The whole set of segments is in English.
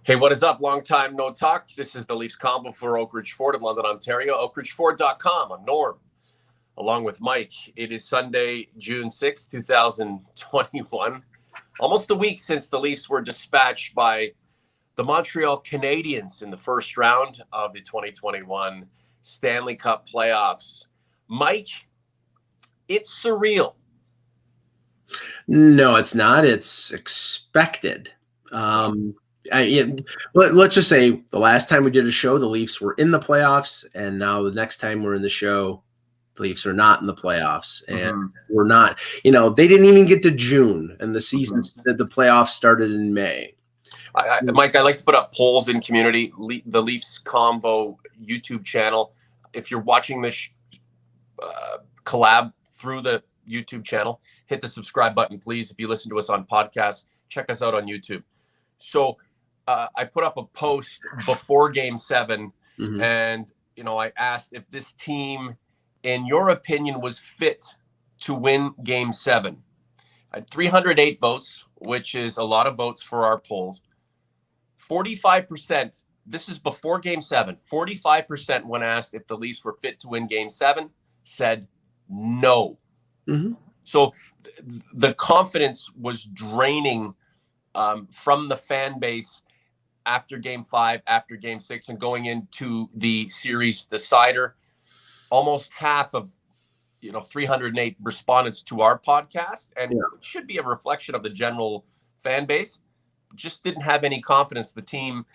Hey, what is up? Long time no talk. This is the Leafs Convo for Oak Ridge Ford in London, Ontario. OakRidgeFord.com. I'm Norm, along with Mike. It is Sunday, June 6th, 2021. Almost a week since the Leafs were dispatched by the Montreal Canadiens in the first round of the 2021 Stanley Cup playoffs. Mike, it's surreal. No, it's not. It's expected. Let's just say the last time we did a show, the Leafs were in the playoffs, and now the next time we're in the show, the Leafs are not in the playoffs, and we're not. They didn't even get to June, and the season, the playoffs started in May. Mike, I like to put up polls in community, the Leafs Convo YouTube channel. If you're watching this collab through the YouTube channel, hit the subscribe button, please. If you listen to us on podcasts, check us out on YouTube. So I put up a post before Game 7, and I asked if this team, in your opinion, was fit to win Game 7. I had 308 votes, which is a lot of votes for our polls. 45%, this is before Game 7, 45% when asked if the Leafs were fit to win Game 7 said no. So the confidence was draining from the fan base after Game 5, after Game 6, and going into the series decider. Almost half of 308 respondents to our podcast, and it should be a reflection of the general fan base, just didn't have any confidence the team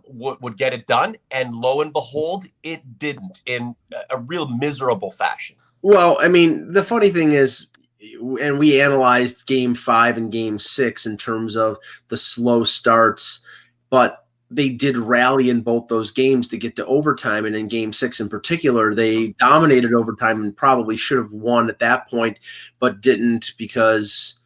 would get it done. And lo and behold, it didn't, in a real miserable fashion. Well, I mean, the funny thing is, and we analyzed Game 5 and Game 6 in terms of the slow starts, but they did rally in both those games to get to overtime. And in Game 6 in particular, they dominated overtime and probably should have won at that point, but didn't because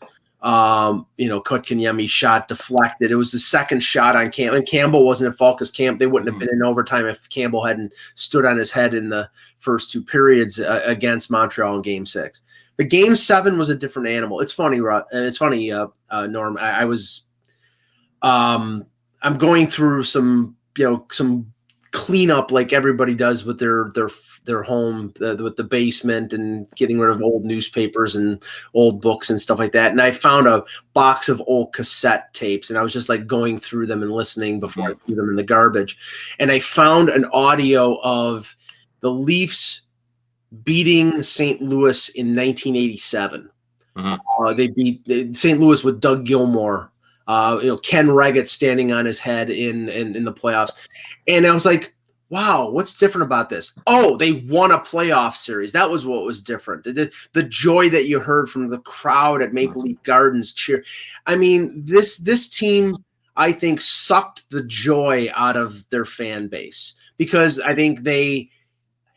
Kotkaniemi's shot deflected. It was the second shot on Campbell, and Campbell wasn't at fault because they wouldn't have been in overtime if Campbell hadn't stood on his head in the first two periods against Montreal in Game 6. But Game 7 was a different animal. It's funny, Norm. I'm going through some cleanup like everybody does with their home, with the basement, and getting rid of old newspapers and old books and stuff like that. And I found a box of old cassette tapes, and I was just like going through them and listening before I threw them in the garbage. And I found an audio of the Leafs beating St. Louis in 1987. They beat St. Louis with Doug Gilmour. Ken Reggett standing on his head in the playoffs. And I was like, wow, what's different about this? Oh, they won a playoff series. That was what was different. The joy that you heard from the crowd at Maple Leaf Gardens cheer. I mean, this team, I think, sucked the joy out of their fan base because I think they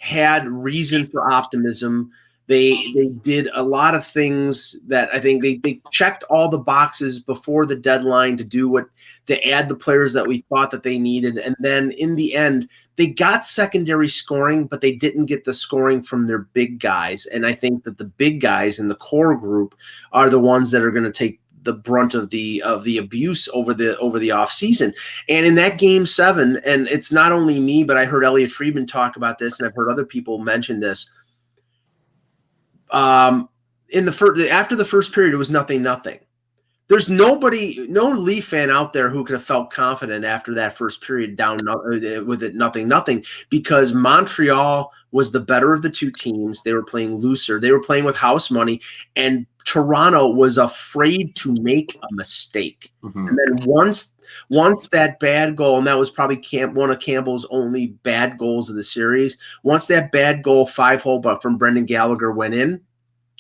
had reason for optimism. They did a lot of things that I think they checked all the boxes before the deadline to add the players that we thought that they needed. And then in the end, they got secondary scoring, but they didn't get the scoring from their big guys. And I think that the big guys in the core group are the ones that are going to take the brunt of the abuse over the off season. And in that Game 7, and it's not only me, but I heard Elliot Friedman talk about this, and I've heard other people mention this. After the first period, it was 0-0. There's no Leaf fan out there who could have felt confident after that first period down with it 0-0 because Montreal was the better of the two teams. They were playing looser. They were playing with house money, and Toronto was afraid to make a mistake. And then once that bad goal, and that was probably one of Campbell's only bad goals of the series, once that bad goal 5-hole but from Brendan Gallagher went in,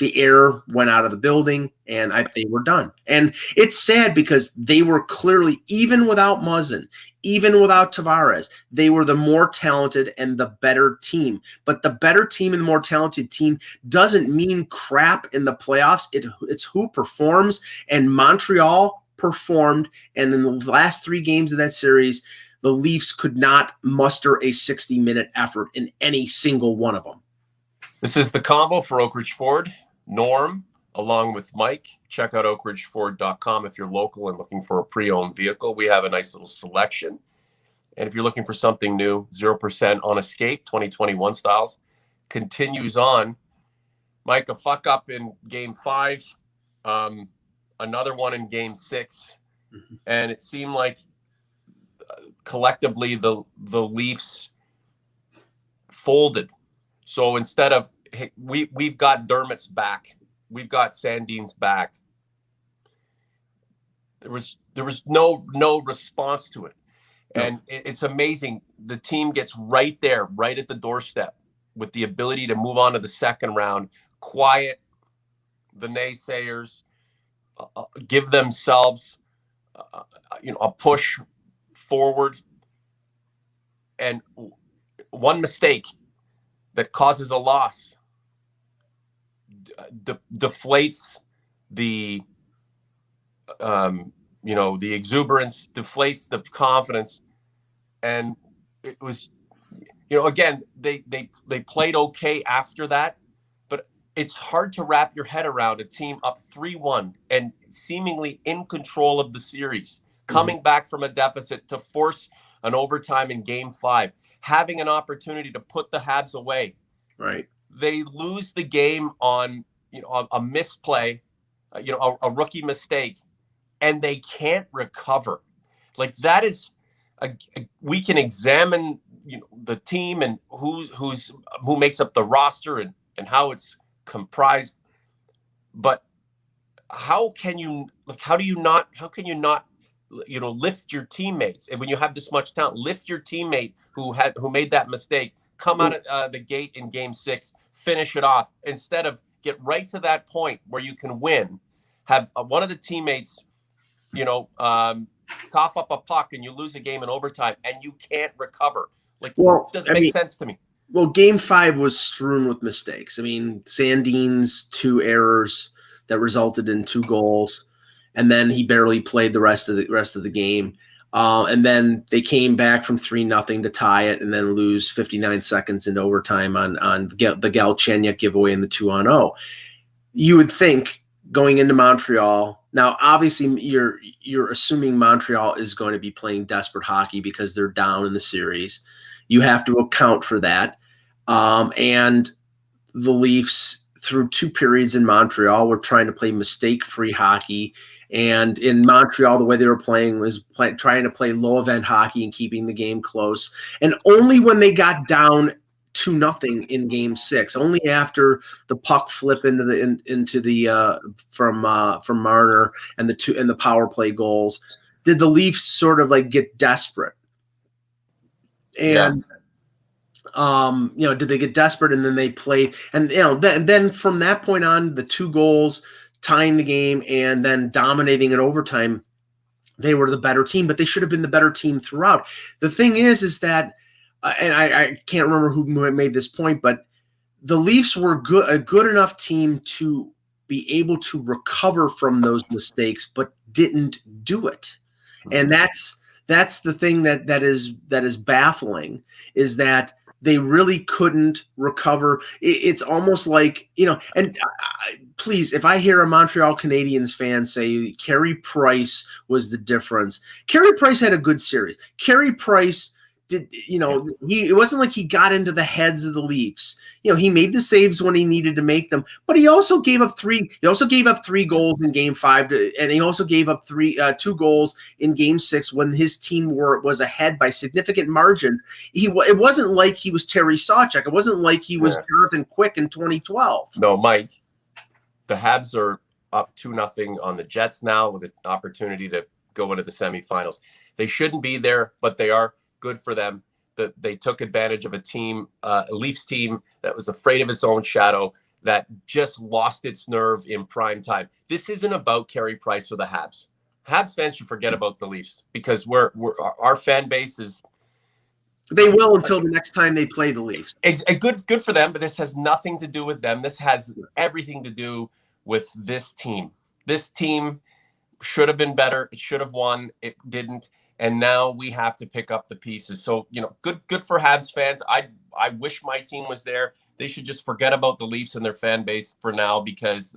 the air went out of the building, and they were done. And it's sad because they were clearly, even without Muzzin, even without Tavares, they were the more talented and the better team. But the better team and the more talented team doesn't mean crap in the playoffs. It's who performs, and Montreal performed. And in the last 3 games of that series, the Leafs could not muster a 60-minute effort in any single one of them. This is the Convo for Oak Ridge Ford. Norm, along with Mike. Check out oakridgeford.com if you're local and looking for a pre-owned vehicle. We have a nice little selection. And if you're looking for something new, 0% on Escape 2021 styles continues on. Mike, a fuck up in game 5, another one in game 6. And it seemed like collectively the Leafs folded. So instead of, hey, we've got Dermott's back, we've got Sandin's back, there was no response to it. And it's amazing. The team gets right there, right at the doorstep, with the ability to move on to the second round, quiet the naysayers, give themselves a push forward. And one mistake that causes a loss deflates the the exuberance, deflates the confidence. And it was, again, they played okay after that, but it's hard to wrap your head around a team up 3-1 and seemingly in control of the series, coming back from a deficit to force an overtime in game 5, having an opportunity to put the Habs away. Right. They lose the game on, a misplay, a rookie mistake, and they can't recover. Like, that is, we can examine, the team and who makes up the roster and how it's comprised, but how can you not lift your teammates? And when you have this much talent, lift your teammate who made that mistake, come out of the gate in game 6, finish it off, instead of get right to that point where you can win, have one of the teammates cough up a puck and you lose a game in overtime and you can't recover. Like, it doesn't make sense to me. Well, game 5 was strewn with mistakes. I mean, Sandin's 2 errors that resulted in 2 goals, and then he barely played the rest of the game. And then they came back from 3-0 to tie it, and then lose 59 seconds into overtime on the Galchenyuk giveaway in the 2-on-0. You would think going into Montreal. Now, obviously, you're assuming Montreal is going to be playing desperate hockey because they're down in the series. You have to account for that. And the Leafs, through 2 periods in Montreal, were trying to play mistake-free hockey. And in Montreal, the way they were playing was trying to play low-event hockey and keeping the game close. And only when they got down 2-0 in game 6, only after the puck flip into the from Marner and the power play goals, did the Leafs sort of like get desperate. And did they get desperate, and then they played, and then from that point on, the 2 goals, tying the game, and then dominating in overtime, they were the better team, but they should have been the better team throughout. The thing is that, and I can't remember who made this point, but the Leafs were a good enough team to be able to recover from those mistakes, but didn't do it. And that's the thing that is baffling, is that they really couldn't recover. It's almost like, and please, if I hear a Montreal Canadiens fan say Carey Price was the difference, Carey Price had a good series. Carey Price did, it wasn't like he got into the heads of the Leafs. He made the saves when he needed to make them, but he also gave up 3 goals in game 5, and he also gave up 2 goals in game 6 when his team was ahead by significant margin. It wasn't like he was Terry Sawchuk. It wasn't like he was Jonathan Quick in 2012. No, Mike, the Habs are up 2-0 on the Jets now, with an opportunity to go into the semifinals. They shouldn't be there, but they are. Good for them. That they took advantage of a Leafs team that was afraid of its own shadow, that just lost its nerve in prime time. This isn't about Carey Price or the Habs. Habs fans should forget about the Leafs, because our fan base is. They will until the next time they play the Leafs. Good for them, but this has nothing to do with them. This has everything to do with this team. This team should have been better. It should have won. It didn't. And now we have to pick up the pieces. So, good for Habs fans. I wish my team was there. They should just forget about the Leafs and their fan base for now, because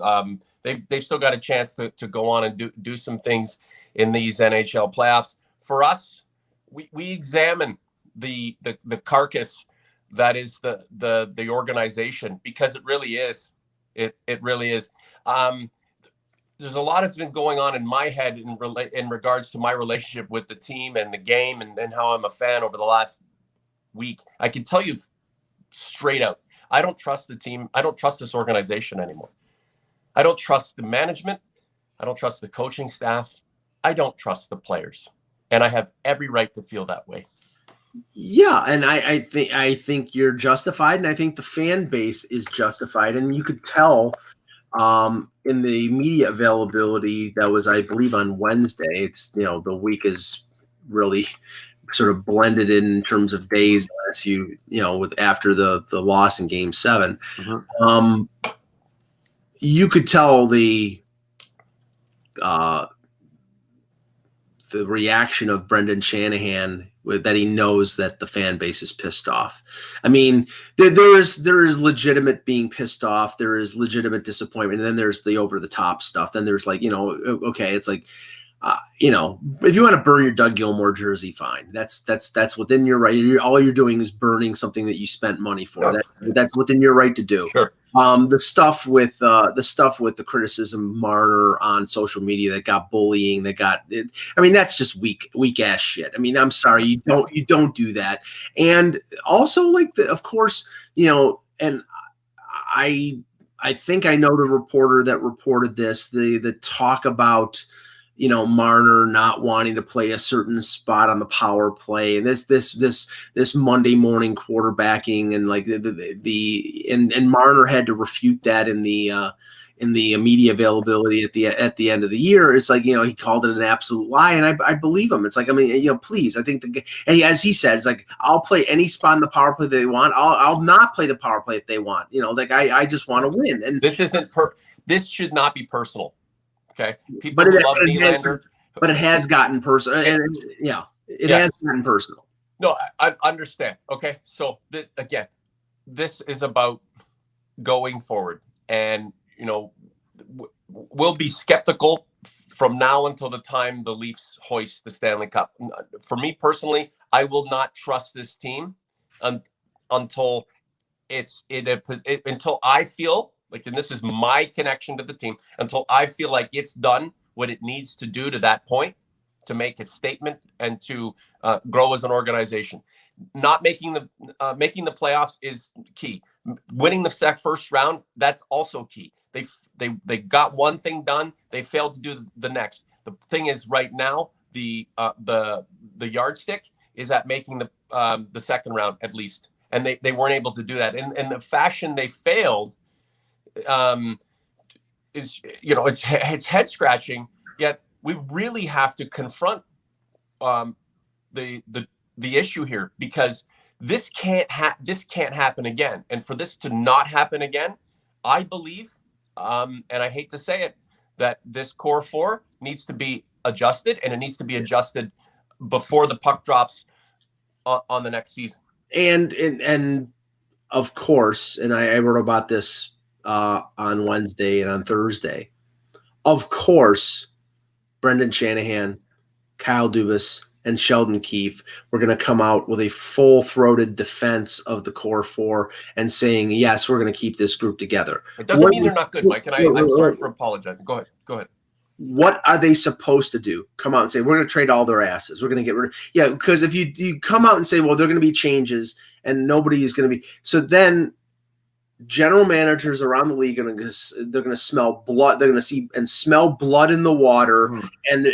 they've still got a chance to go on and do some things in these NHL playoffs. For us, we examine the carcass that is the organization, because it really is. It really is. There's a lot that's been going on in my head in regards to my relationship with the team and the game and how I'm a fan over the last week. I can tell you straight out, I don't trust the team. I don't trust this organization anymore. I don't trust the management. I don't trust the coaching staff. I don't trust the players. And I have every right to feel that way. Yeah, and I think you're justified, and I think the fan base is justified, and you could tell in the media availability that was, I believe, on Wednesday. It's the week is really sort of blended in terms of days last with after the loss in Game 7. Mm-hmm. You could tell the reaction of Brendan Shanahan that he knows that the fan base is pissed off. I mean, there is legitimate being pissed off. There is legitimate disappointment. And then there's the over the top stuff. Then there's okay, it's like, if you want to burn your Doug Gilmour jersey, fine. That's within your right. All you're doing is burning something that you spent money for. That's within your right to do. Sure. The stuff with the criticism Marner on social media that got bullying, that's just weak ass shit. I mean, I'm sorry, you don't do that. And also, of course, and I think I know the reporter that reported this. The talk about Marner not wanting to play a certain spot on the power play, and this Monday morning quarterbacking, and and Marner had to refute that in the media availability at the end of the year. It's like, he called it an absolute lie, and I believe him. It's like, I mean, please, I think as he said, it's like, I'll play any spot in the power play they want. I'll not play the power play if they want. I just want to win. And this should not be personal. Okay, people love Nylander, but it has gotten personal, and it has gotten personal. No, I understand. Okay, so this is about going forward, and we'll be skeptical from now until the time the Leafs hoist the Stanley Cup. For me personally, I will not trust this team until until I feel like, and this is my connection to the team, until I feel like it's done what it needs to do to that point to make a statement and to grow as an organization. Not making the playoffs is key. Winning the first round, that's also key. They got one thing done. They failed to do the next. The thing is, right now, the yardstick is at making the second round at least, and they weren't able to do that. And the fashion they failed is it's head scratching. Yet we really have to confront the issue here, because this can't happen again. And for this to not happen again, I believe, and I hate to say it, that this core four needs to be adjusted, and it needs to be adjusted before the puck drops on the next season. And of course, and I wrote about this on Wednesday and on Thursday. Of course, Brendan Shanahan, Kyle Dubas, and Sheldon Keefe were going to come out with a full-throated defense of the core four and saying, yes, we're going to keep this group together. It doesn't mean they're not good, Mike, and I'm sorry for apologizing. Go ahead. What are they supposed to do? Come out and say, we're going to trade all their asses. We're going to get rid of – yeah, because if you come out and say, well, there are going to be changes and nobody is going to be – so then – general managers around the league they're going to smell blood. They're going to see and smell blood in the water. And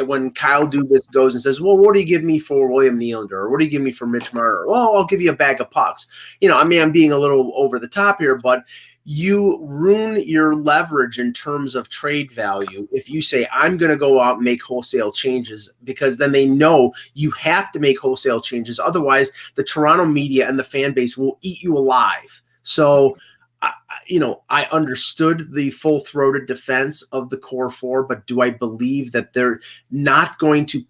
when Kyle Dubas goes and says, "Well, what do you give me for William Nylander? Or what do you give me for Mitch Marner?" Well, I'll give you a bag of pucks. I mean, I'm being a little over the top here, but you ruin your leverage in terms of trade value if you say, I'm going to go out and make wholesale changes, because then they know you have to make wholesale changes. Otherwise, the Toronto media and the fan base will eat you alive. So, I understood the full-throated defense of the core four, but do I believe that they're not going to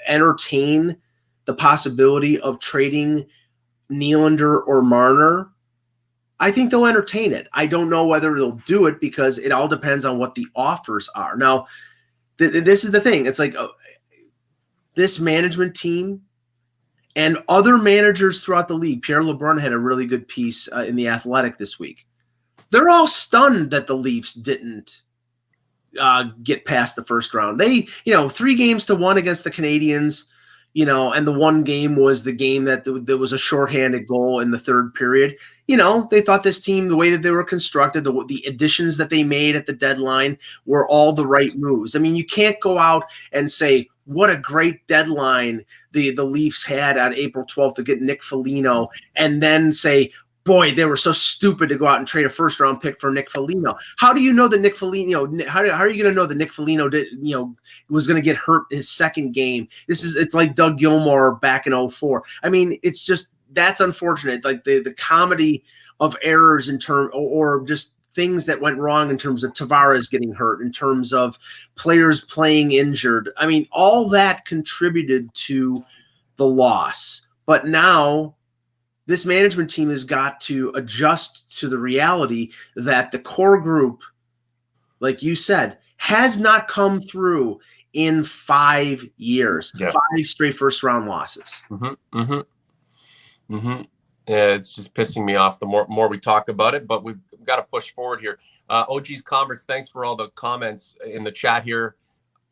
entertain the possibility of trading Nylander or Marner I think they'll entertain it. I don't know whether they'll do it because it all depends on what the offers are. Now, this is the thing. It's like this management team and other managers throughout the league. Pierre LeBrun had a really good piece in The Athletic this week. They're all stunned that the Leafs didn't get past the first round. They, 3-1 against the Canadiens, and the one game was the game that there was a shorthanded goal in the third period. They thought this team, the way that they were constructed, the additions that they made at the deadline were all the right moves. I mean, you can't go out and say, what a great deadline the Leafs had on April 12th to get Nick Foligno, and then say, boy, they were so stupid to go out and trade a first-round pick for Nick Foligno. How do you know that Nick Foligno? How are you going to know that Nick Foligno was going to get hurt his second game? It's like Doug Gilmour back in 2004. I mean, it's just that's unfortunate. Like the comedy of errors in term or just things that went wrong in terms of Tavares getting hurt, in terms of players playing injured. I mean, all that contributed to the loss. But now this management team has got to adjust to the reality that the core group, like you said, has not come through in 5 years. Yeah. 5 straight first-round losses. Yeah, it's just pissing me off the more we talk about it, but we've got to push forward here. OG's Converts, thanks for all the comments in the chat here.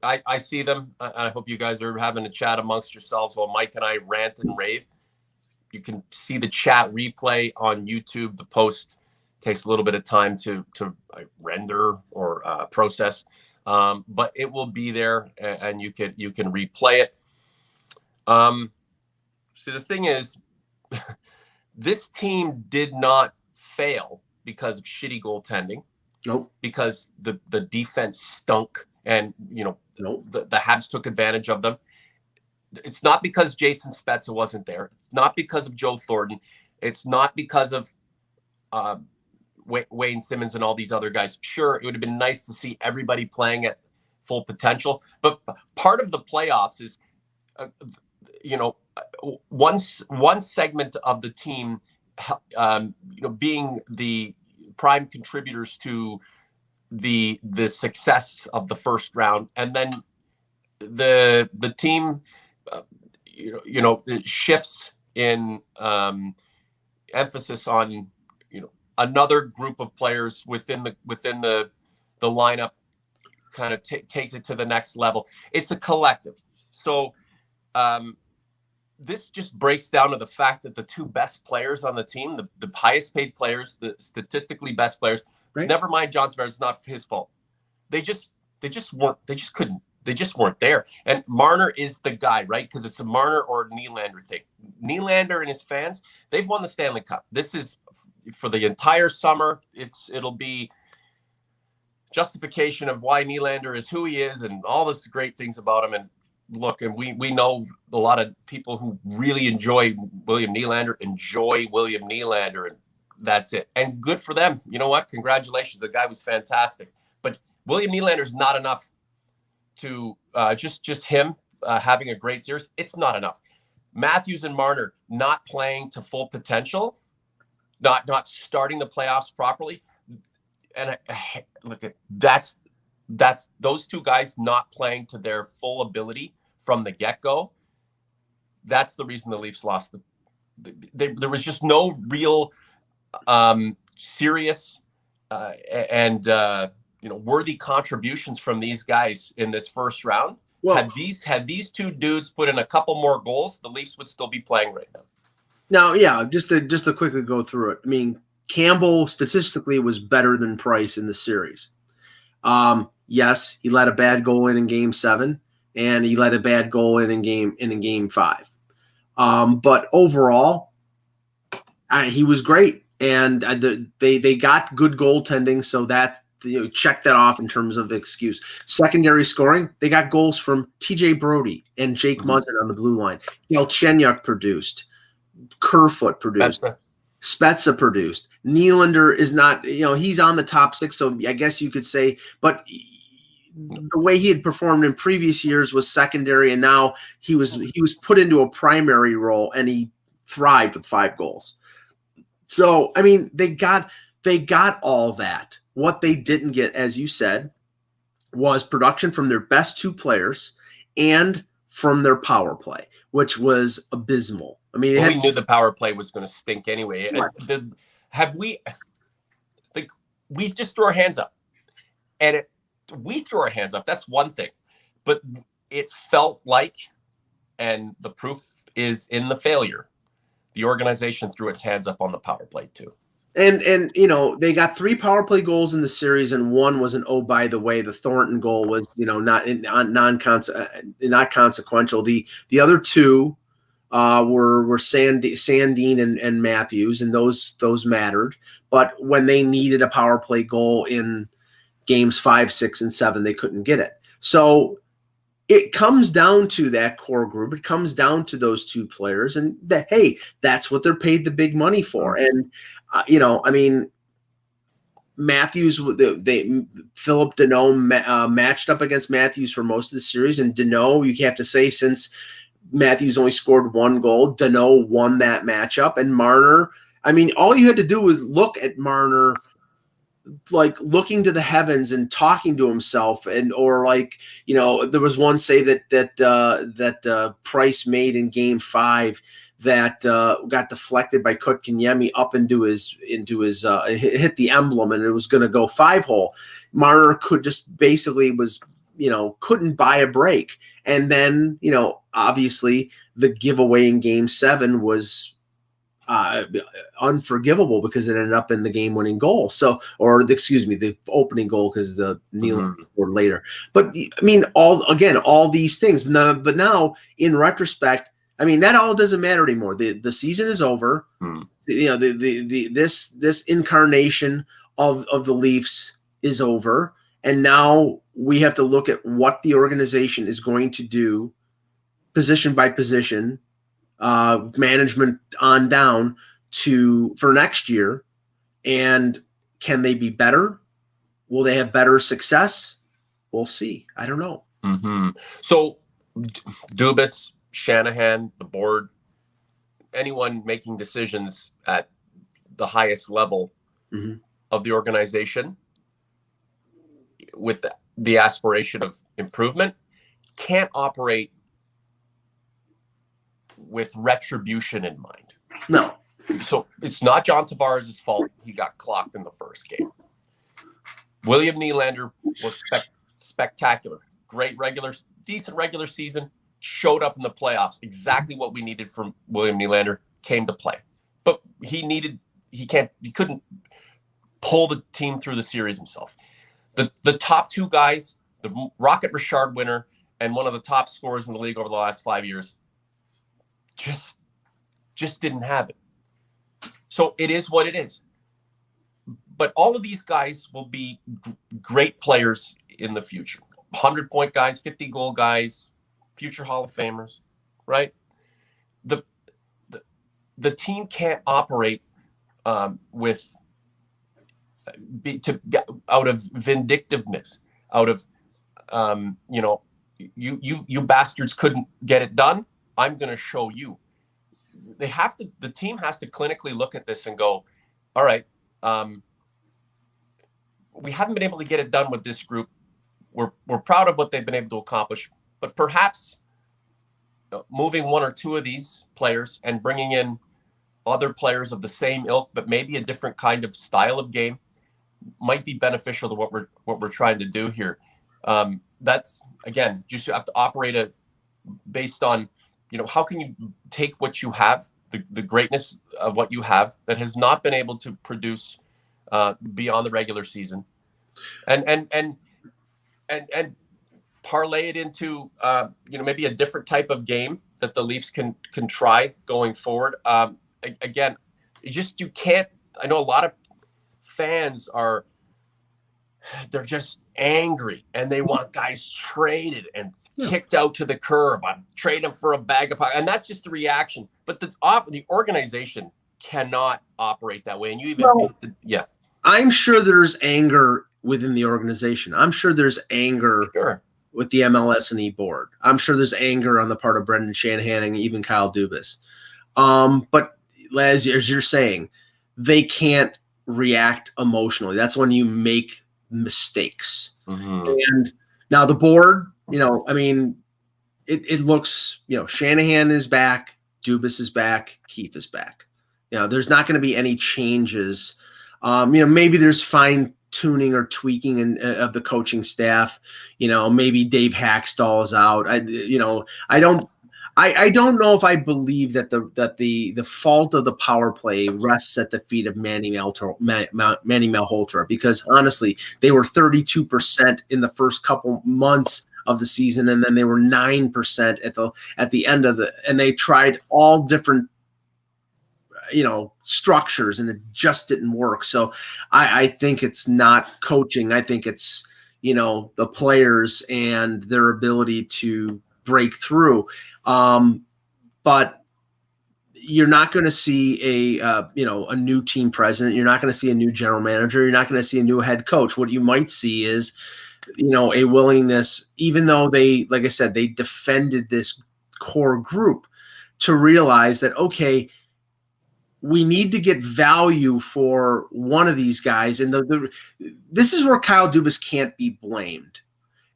I see them. I hope you guys are having a chat amongst yourselves while Mike and I rant and rave. You can see the chat replay on YouTube. The post takes a little bit of time to render or process, but it will be there, and you can replay it. So the thing is, this team did not fail because of shitty goaltending. Nope. Because the defense stunk, and nope. the Habs took advantage of them. It's not because Jason Spezza wasn't there. It's not because of Joe Thornton. It's not because of Wayne Simmons and all these other guys. Sure, it would have been nice to see everybody playing at full potential, but part of the playoffs is, one segment of the team, being the prime contributors to the success of the first round, and then the team, shifts in emphasis on another group of players within the lineup, kind of takes it to the next level. It's a collective. So this just breaks down to the fact that the two best players on the team, the highest paid players, the statistically best players, right? Never mind John Tavares, it's not his fault. They just weren't there. And Marner is the guy, right? Because it's a Marner or Nylander thing. Nylander and his fans, they've won the Stanley Cup. This is for the entire summer. It'll be justification of why Nylander is who he is and all this great things about him. And look, and we know a lot of people who really enjoy William Nylander, and that's it. And good for them. You know what? Congratulations. The guy was fantastic. But William Nylander is not enough to just him having a great series. It's not enough. Matthews and Marner not playing to full potential, not starting the playoffs properly. And look at that's those two guys not playing to their full ability from the get-go. That's the reason the Leafs lost. There was just no real serious and worthy contributions from these guys in this first round. Well, had these two dudes put in a couple more goals, the Leafs would still be playing right now. Now, yeah, just to quickly go through it. I mean, Campbell statistically was better than Price in the series. Yes, he let a bad goal in Game 7, and he let a bad goal in Game 5. But overall, he was great, and they got good goaltending, so that check that off in terms of excuse. Secondary scoring, they got goals from T.J. Brody and Jake Muzzin on the blue line. Galchenyuk produced. Kerfoot produced. Spezza produced. Nylander is not, he's on the top 6, so I guess you could say, but the way he had performed in previous years was secondary, and now he was put into a primary role, and he thrived with 5 goals. So, I mean, they got all that. What they didn't get, as you said, was production from their best two players and from their power play, which was abysmal. I mean, we knew the power play was going to stink anyway. We just threw our hands up, and we threw our hands up. That's one thing, but it felt like, and the proof is in the failure, the organization threw its hands up on the power play too. And you know, they got 3 power play goals in the series, and one was an oh by the way, the Thornton goal was, you know, not consequential. The other 2 were Sandin and Matthews, and those mattered. But when they needed a power play goal in games 5, 6, and 7, they couldn't get it. So it comes down to that core group. It comes down to those 2 players, and hey, that's what they're paid the big money for. And you know, I mean, Matthews, Philip Deneau matched up against Matthews for most of the series, and Deneau, you have to say, since Matthews only scored 1 goal, Deneau won that matchup. And Marner, I mean, all you had to do was look at Marner, like looking to the heavens and talking to himself, or like, you know, there was one save that Price made in Game 5 that got deflected by Kotkaniemi up into his hit the emblem, and it was going to go 5-hole. Marner could just basically was, you know, couldn't buy a break. And then, you know, obviously the giveaway in Game 7 was unforgivable because it ended up in the game-winning goal. So, or the opening goal, because the kneeling scored later. But I mean, all these things. But now, in retrospect, I mean, that all doesn't matter anymore. The season is over. You know, this incarnation of the Leafs is over, and now we have to look at what the organization is going to do, position by position, management on down for next year. And can they be better? Will they have better success? We'll see. I don't know. So Dubas, Shanahan, the board, anyone making decisions at the highest level of the organization with the aspiration of improvement can't operate with retribution in mind. No. So it's not John Tavares' fault he got clocked in the first game. William Nylander was spectacular. Great decent regular season. Showed up in the playoffs. Exactly what we needed from William Nylander came to play. But he couldn't pull the team through the series himself. The top 2 guys, the Rocket Richard winner and one of the top scorers in the league over the last 5 years, just didn't have it. So it is what it is. But all of these guys will be great players in the future. 100-point guys, 50-goal guys, future Hall of Famers, right? The team can't operate out of vindictiveness, out of you know, you bastards couldn't get it done. I'm going to show you. The team has to clinically look at this and go, all right, we haven't been able to get it done with this group. We're proud of what they've been able to accomplish, but perhaps moving 1 or 2 of these players and bringing in other players of the same ilk, but maybe a different kind of style of game, might be beneficial to what we're trying to do here. That's, again, just you have to operate based on, you know, how can you take what you have, the greatness of what you have that has not been able to produce beyond the regular season, and parlay it into you know, maybe a different type of game that the Leafs can try going forward. Again, you can't. I know a lot of fans they're just angry and they want guys traded and kicked out to the curb. I'm trading them for a bag of pie, and that's just the reaction. But the organization cannot operate that way. And you even I'm sure there's anger within the organization. I'm sure there's anger with the MLS&E board. I'm sure there's anger on the part of Brendan Shanahan and even Kyle Dubas. But as you're saying, they can't react emotionally. That's when you make mistakes. And now the board, I mean, it looks, Shanahan is back, Dubas is back, Keefe is back. There's not going to be any changes. Maybe there's fine tuning or tweaking of the coaching staff. Maybe Dave Hackstall is out. I don't know if I believe that the fault of the power play rests at the feet of Manny Malhotra, because honestly, they were 32% in the first couple months of the season, and then they were 9% at the end of and they tried all different structures, and it just didn't work. So I think it's not coaching. I think it's the players and their ability to break through. But you're not going to see a new team president. You're not going to see a new general manager. You're not going to see a new head coach. What you might see is, a willingness, even though they, like I said, they defended this core group, to realize that, okay, we need to get value for one of these guys. And this is where Kyle Dubas can't be blamed.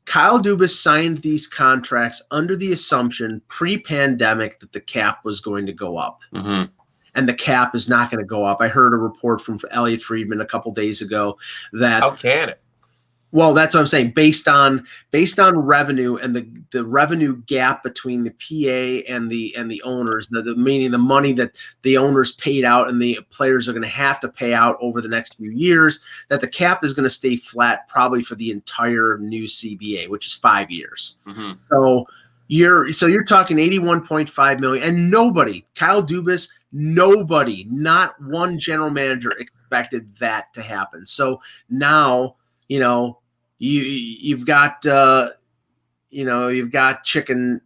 Kyle Dubas signed these contracts under the assumption pre-pandemic that the cap was going to go up. And the cap is not going to go up. I heard a report from Elliot Friedman a couple days ago that— How can it? Well, that's what I'm saying. Based on revenue and the revenue gap between the PA and the owners, meaning the money that the owners paid out and the players are going to have to pay out over the next few years, that the cap is going to stay flat probably for the entire new CBA, which is 5 years. So you're talking $81.5 million, and nobody, Kyle Dubas, nobody, not one general manager expected that to happen. So now, you've got chicken.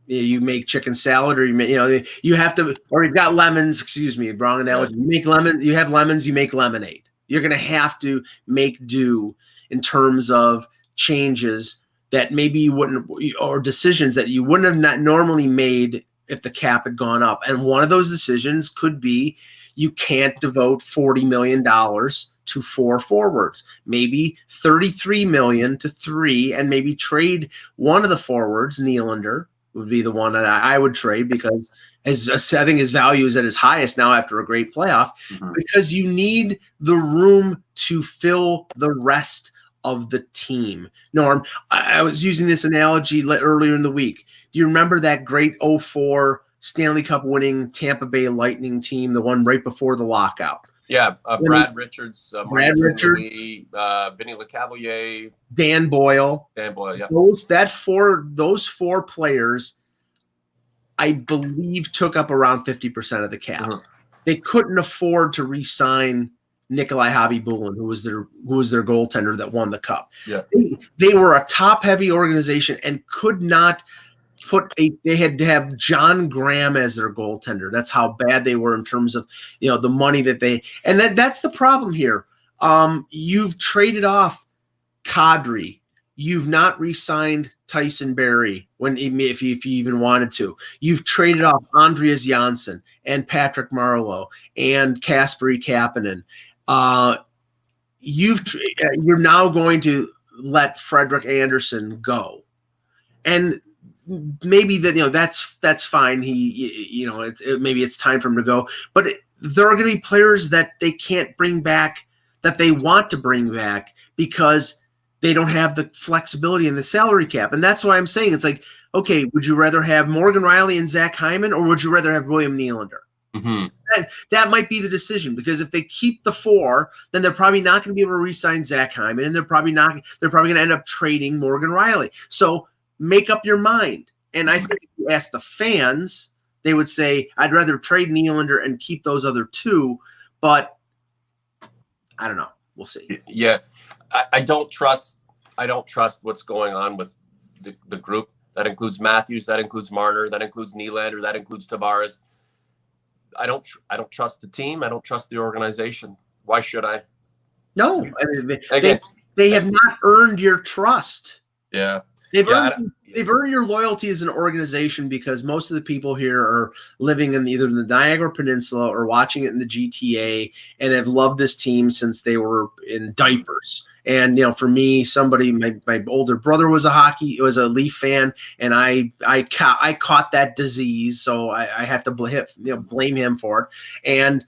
You make chicken salad, or you have to, or you've got lemons. Excuse me, wrong analogy. You make lemon. You have lemons. You make lemonade. You're going to have to make do in terms of changes that maybe you wouldn't, or decisions that you wouldn't have not normally made if the cap had gone up. And one of those decisions could be, you can't devote $40 million to 4 forwards, maybe $33 million to 3, and maybe trade one of the forwards. Nylander would be the one that I would trade, because I think his value is at his highest now after a great playoff, because you need the room to fill the rest of the team. Norm, I was using this analogy earlier in the week. Do you remember that great 04 Stanley Cup winning Tampa Bay Lightning team, the one right before the lockout? Yeah, Brad Richards, Vinny LeCavalier, Dan Boyle. Yeah. Those four players, I believe, took up around 50% of the cap. They couldn't afford to re-sign Nikolai Khabibulin, who was their goaltender that won the cup. Yeah, they were a top-heavy organization and could not they had to have John Graham as their goaltender. That's how bad they were in terms of, the money that that's the problem here. You've traded off Kadri. You've not re-signed Tyson Barrie if you even wanted to. You've traded off Andreas Janssen and Patrick Marleau and Kasperi Kapanen. You're now going to let Frederik Andersen go, and maybe that's fine. Maybe it's time for him to go, but there are going to be players that they can't bring back, that they want to bring back, because they don't have the flexibility in the salary cap. And that's why I'm saying, it's like, okay, would you rather have Morgan Rielly and Zach Hyman, or would you rather have William Nylander? That might be the decision, because if they keep the 4, then they're probably not going to be able to re-sign Zach Hyman, and they're probably going to end up trading Morgan Rielly. So make up your mind. And I think if you ask the fans, they would say, I'd rather trade Nylander and keep those other 2, but I don't know. We'll see. Yeah. I don't trust what's going on with the group. That includes Matthews, that includes Marner, that includes Nylander, that includes Tavares. I don't trust the team. I don't trust the organization. Why should I? No. I mean, they have not earned your trust. Yeah. They've earned your loyalty as an organization because most of the people here are living in either the Niagara Peninsula or watching it in the GTA and have loved this team since they were in diapers. And, you know, for me, my older brother was a Leaf fan, and I caught that disease. So I have to blame him for it. And,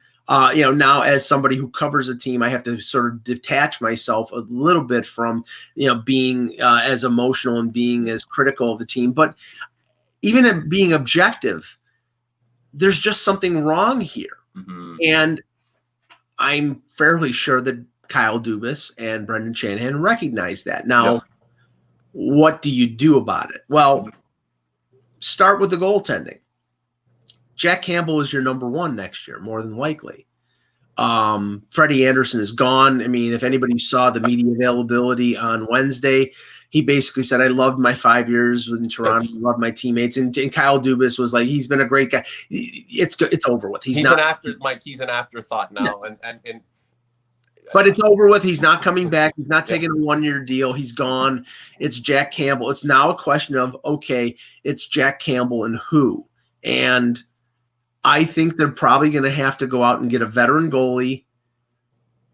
you know, now as somebody who covers a team, I have to sort of detach myself a little bit from, you know, being as emotional and being as critical of the team. But even at being objective, there's just something wrong here. Mm-hmm. And I'm fairly sure that Kyle Dubas and Brendan Shanahan recognize that. Now, what do you do about it? Well, start with the goaltending. Jack Campbell is your number one next year, more than likely. Freddie Anderson is gone. I mean, if anybody saw the media availability on Wednesday, he basically said, I loved my 5 years in Toronto, loved my teammates. And Kyle Dubas was like, he's been a great guy. It's over with. He's an afterthought now. Yeah. But it's over with. He's not coming back. He's not taking a 1-year deal. He's gone. It's Jack Campbell. It's now a question of, okay, it's Jack Campbell and who? And I think they're probably going to have to go out and get a veteran goalie,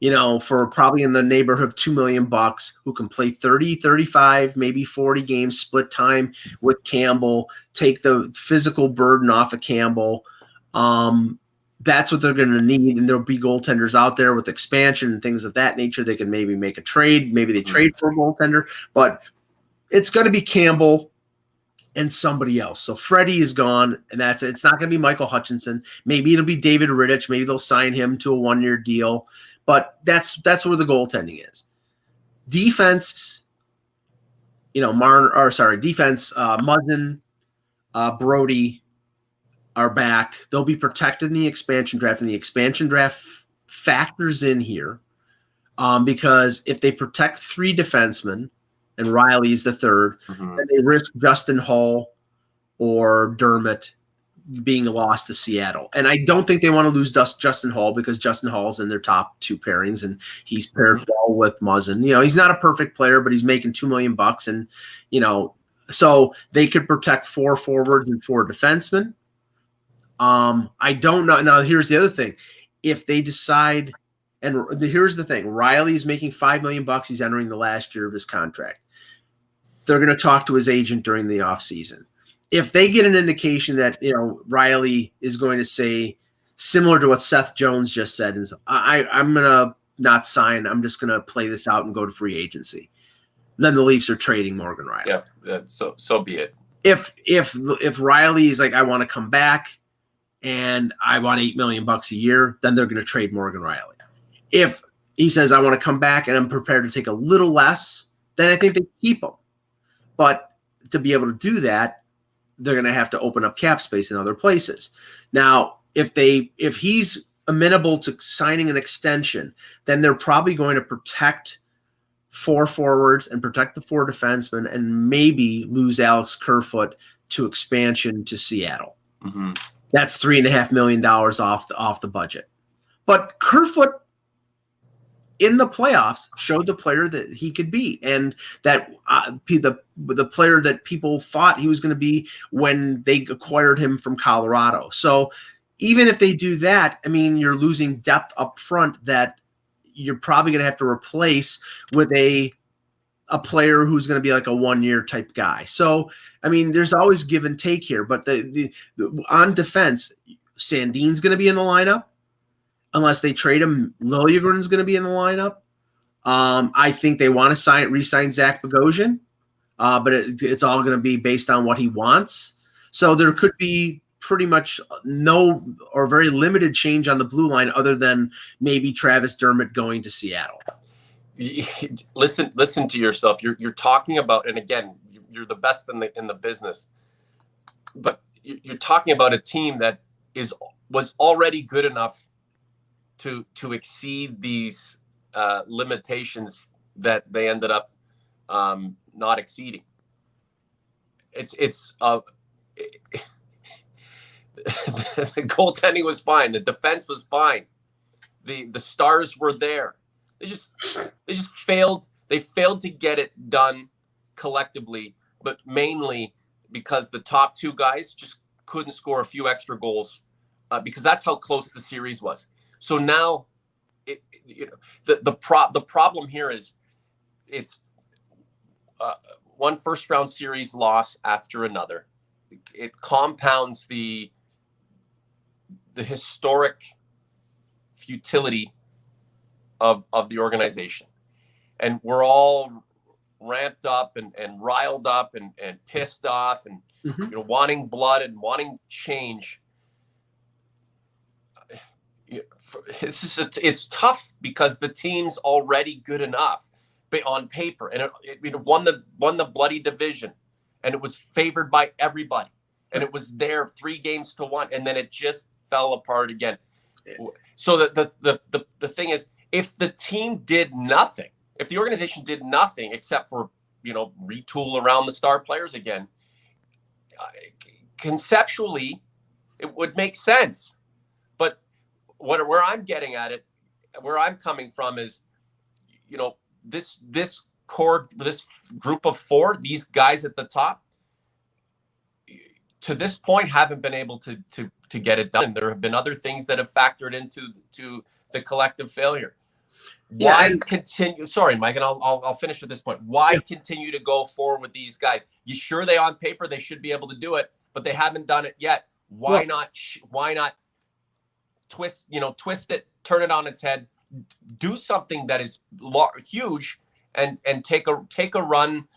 you know, for probably in the neighborhood of $2 million, who can play 30, 35, maybe 40 games, split time with Campbell, take the physical burden off of Campbell. That's what they're going to need, and there'll be goaltenders out there with expansion and things of that nature. They can maybe make a trade. Maybe they trade for a goaltender, but it's going to be Campbell and somebody else. So Freddie is gone, and that's it. It's not going to be Michael Hutchinson. Maybe it'll be David Rittich. Maybe they'll sign him to a 1-year deal, but that's where the goaltending is. Defense, you know, Muzzin, Brody are back. They'll be protected in the expansion draft, and the expansion draft factors in here because if they protect 3 defensemen, and Riley is the third, and they risk Justin Hall or Dermott being lost to Seattle. And I don't think they want to lose Justin Hall because Justin Hall's in their top 2 pairings, and he's paired well with Muzzin. You know, he's not a perfect player, but he's making $2 million, and, you know, so they could protect 4 forwards and 4 defensemen. I don't know. Now, here's the other thing. If they decide, and here's the thing, Riley's making $5 million. He's entering the last year of his contract. They're going to talk to his agent during the offseason. If they get an indication that, you know, Riley is going to say, similar to what Seth Jones just said, is I'm going to not sign. I'm just going to play this out and go to free agency. Then the Leafs are trading Morgan Riley. Yeah, so be it. If Riley is like, I want to come back and I want $8 million a year, then they're going to trade Morgan Riley. If he says, I want to come back and I'm prepared to take a little less, then I think they keep him. But to be able to do that, they're going to have to open up cap space in other places. Now, if he's amenable to signing an extension, then they're probably going to protect 4 forwards and protect the 4 defensemen and maybe lose Alex Kerfoot to expansion to Seattle. Mm-hmm. That's $3.5 million off the budget. But Kerfoot in the playoffs showed the player that he could be, and that the player that people thought he was going to be when they acquired him from Colorado. So even if they do that, I mean, you're losing depth up front that you're probably going to have to replace with a player who's going to be like a 1-year type guy. So, I mean, there's always give and take here, but the on defense, Sandin's going to be in the lineup. Unless they trade him, Liljegren's going to be in the lineup. I think they want to re-sign Zach Bogosian, but it's all going to be based on what he wants. So there could be pretty much no or very limited change on the blue line other than maybe Travis Dermott going to Seattle. Listen to yourself. You're talking about, and again, you're the best in the business, but you're talking about a team that was already good enough to exceed these limitations that they ended up not exceeding. The goaltending was fine. The defense was fine. The stars were there. They just failed. They failed to get it done collectively but mainly because the top two guys just couldn't score a few extra goals because that's how close the series was. So now, the problem here is it's one first round series loss after another. It compounds the historic futility of the organization, and we're all ramped up and riled up and pissed off and wanting blood and wanting change. It's tough because the team's already good enough on paper, and it won the bloody division, and it was favored by everybody, and it was there 3-1, and then it just fell apart again. So the thing is, if the team did nothing, if the organization did nothing except for retool around the star players again, conceptually it would make sense. But where I'm getting at it, where I'm coming from is, this group of 4, these guys at the top, to this point haven't been able to get it done. There have been other things that have factored into the collective failure. Why continue? Sorry, Mike, and I'll finish at this point. Why continue to go forward with these guys? You sure on paper they should be able to do it, but they haven't done it yet. Why not? Why not twist it, turn it on its head, do something that is huge, and take a run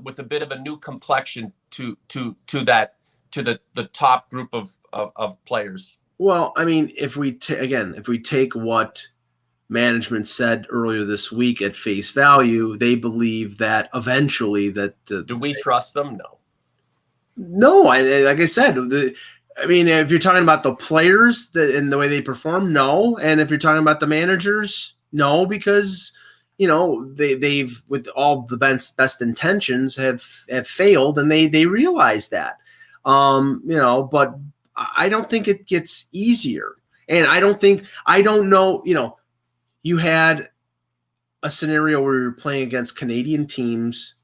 with a bit of a new complexion to the top group of players. Well, I mean, if we take what management said earlier this week at face value, they believe that eventually do we trust them? No. Like I said, if you're talking about the players and the way they perform, no. And if you're talking about the managers, no, because they've with all the best intentions have failed, and they realize that. But I don't think it gets easier, and I don't know. You had a scenario where you're playing against Canadian teams,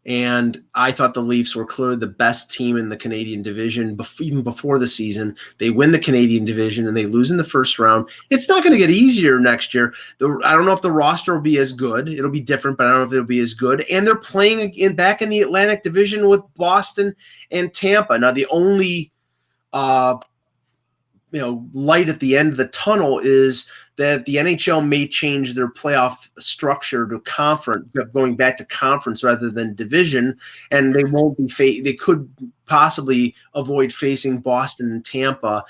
and I thought the Leafs were clearly the best team in the Canadian division even before the season. They win the Canadian division and they lose in the first round. It's not going to get easier next year. I don't know if the roster will be as good. It'll be different, but I don't know if it'll be as good. And they're playing back in the Atlantic Division with Boston and Tampa. Now, the only light at the end of the tunnel is that the NHL may change their playoff structure to conference, going back to conference rather than division, and they won't be they could possibly avoid facing Boston and Tampa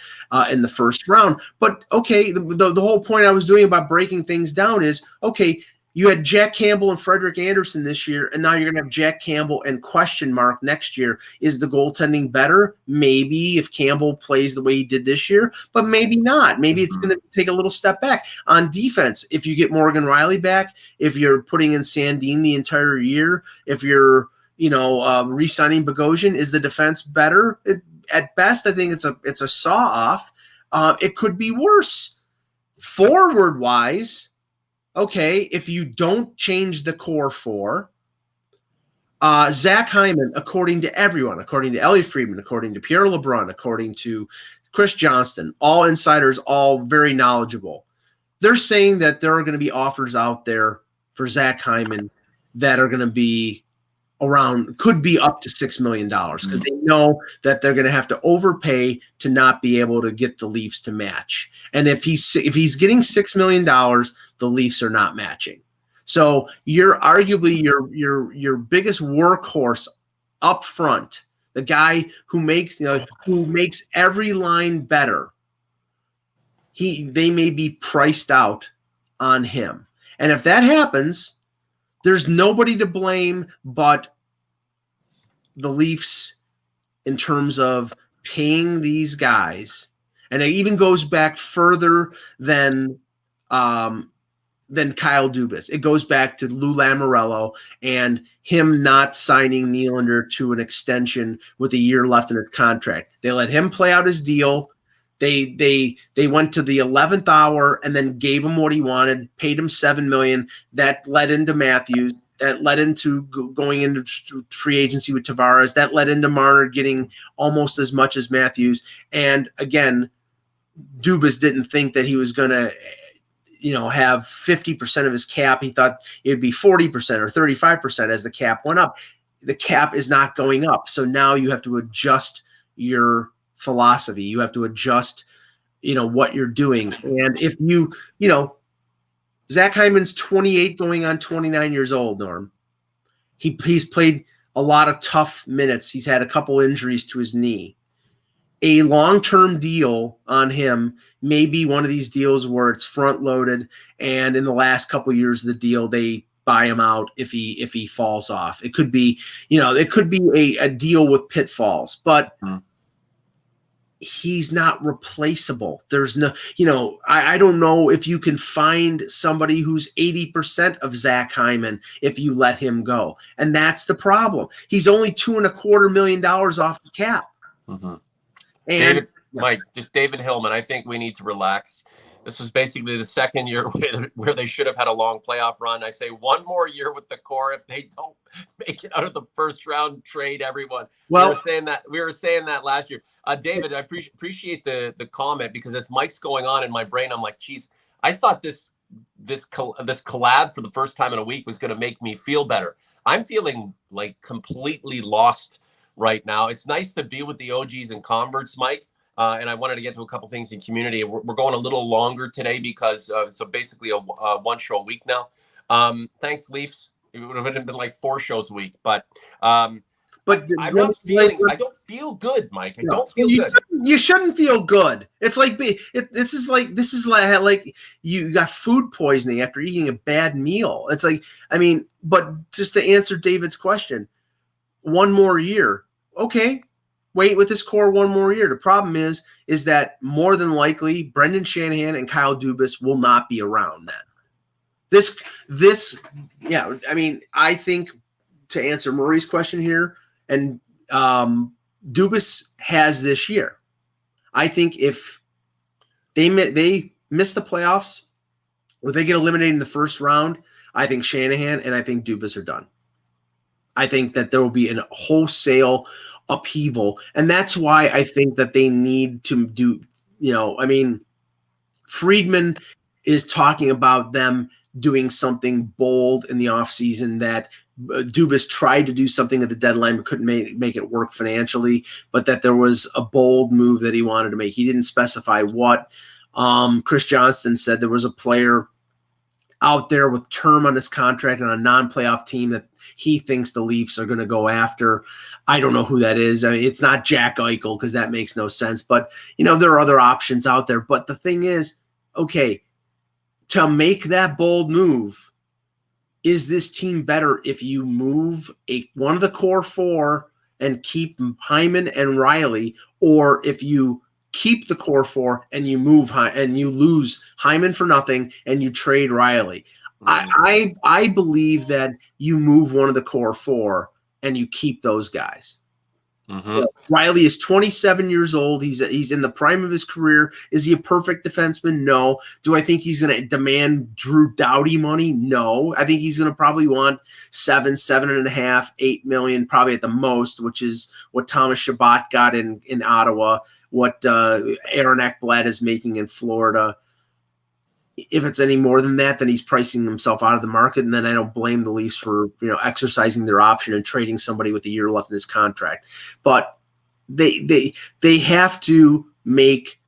in the first round. But okay, the whole point I was doing about breaking things down is, okay, you had Jack Campbell and Frederik Andersen this year, and now you're going to have Jack Campbell and question mark next year. Is the goaltending better? Maybe if Campbell plays the way he did this year, but maybe not. Maybe it's going to take a little step back. On defense, if you get Morgan Riley back, if you're putting in Sandin the entire year, if you're re-signing Bogosian, is the defense better? At best, I think it's a saw-off. It could be worse. Forward-wise, okay, if you don't change the core 4, Zach Hyman, according to everyone, according to Elliot Friedman, according to Pierre LeBrun, according to Chris Johnston, all insiders, all very knowledgeable, they're saying that there are going to be offers out there for Zach Hyman that are going to be could be up to $6 million, because they know that they're going to have to overpay to not be able to get the Leafs to match. And if he's getting $6 million, the Leafs are not matching. So you're arguably your biggest workhorse up front, the guy who makes every line better. They may be priced out on him. And if that happens, there's nobody to blame but the Leafs in terms of paying these guys. And it even goes back further than Kyle Dubas. It goes back to Lou Lamoriello and him not signing Nylander to an extension with a year left in his contract. They let him play out his deal. They went to the 11th hour and then gave him what he wanted, paid him $7 million. That led into Matthews. That led into going into free agency with Tavares. That led into Marner getting almost as much as Matthews. And again, Dubas didn't think that he was going to, have 50% of his cap. He thought it would be 40% or 35% as the cap went up. The cap is not going up. So now you have to adjust your philosophy. You have to adjust, what you're doing. And if Zach Hyman's 28 going on 29 years old, Norm. He's played a lot of tough minutes. He's had a couple injuries to his knee. A long-term deal on him may be one of these deals where it's front-loaded, and in the last couple of years of the deal, they buy him out if he falls off. It could be, it could be a deal with pitfalls, but he's not replaceable. There's no, I don't know if you can find somebody who's 80% of Zach Hyman if you let him go. And that's the problem. He's only $2.25 million off the cap. Mm-hmm. And Mike, just David Hillman, I think we need to relax. This was basically the second year where they should have had a long playoff run. I say one more year with the core if they don't make it out of the first round. Trade everyone. Well, we were saying that last year. David, I appreciate the comment, because as Mike's going on in my brain, I'm like, geez, I thought this collab for the first time in a week was going to make me feel better. I'm feeling like completely lost right now. It's nice to be with the OGs and converts, Mike. And I wanted to get to a couple things in community. We're going a little longer today because it's basically a one show a week now. Thanks, Leafs. It would have been like 4 shows a week, but I don't feel good, Mike. I don't feel good. You shouldn't feel good. It's like this is like you got food poisoning after eating a bad meal. It's like, but just to answer David's question, one more year, okay. Wait with this core one more year. The problem is that more than likely Brendan Shanahan and Kyle Dubas will not be around then. I think, to answer Murray's question here, and Dubas has this year. I think if they miss the playoffs, or they get eliminated in the first round, I think Shanahan and I think Dubas are done. I think that there will be a wholesale upheaval, and that's why I think that they need to do, Friedman is talking about them doing something bold in the offseason, that Dubas tried to do something at the deadline but couldn't make it work financially, but that there was a bold move that he wanted to make. He didn't specify what. Chris Johnston said there was a player out there with term on his contract on a non-playoff team that he thinks the Leafs are going to go after. I don't know who that is. It's not Jack Eichel, because that makes no sense. But, there are other options out there. But the thing is, okay, to make that bold move, is this team better if you move one of the core 4 and keep Hyman and Riley, or if you keep the core 4 and you move and you lose Hyman for nothing and you trade Riley? I believe that you move one of the core 4 and you keep those guys. Mm-hmm. Riley is 27 years old. He's in the prime of his career. Is he a perfect defenseman? No. Do I think he's going to demand Drew Doughty money? No. I think he's going to probably want $7.5, $8 million, probably at the most, which is what Thomas Chabot got in Ottawa, what Aaron Ekblad is making in Florida. If it's any more than that, then he's pricing himself out of the market, and then I don't blame the Leafs for exercising their option and trading somebody with a year left in his contract. But they have to make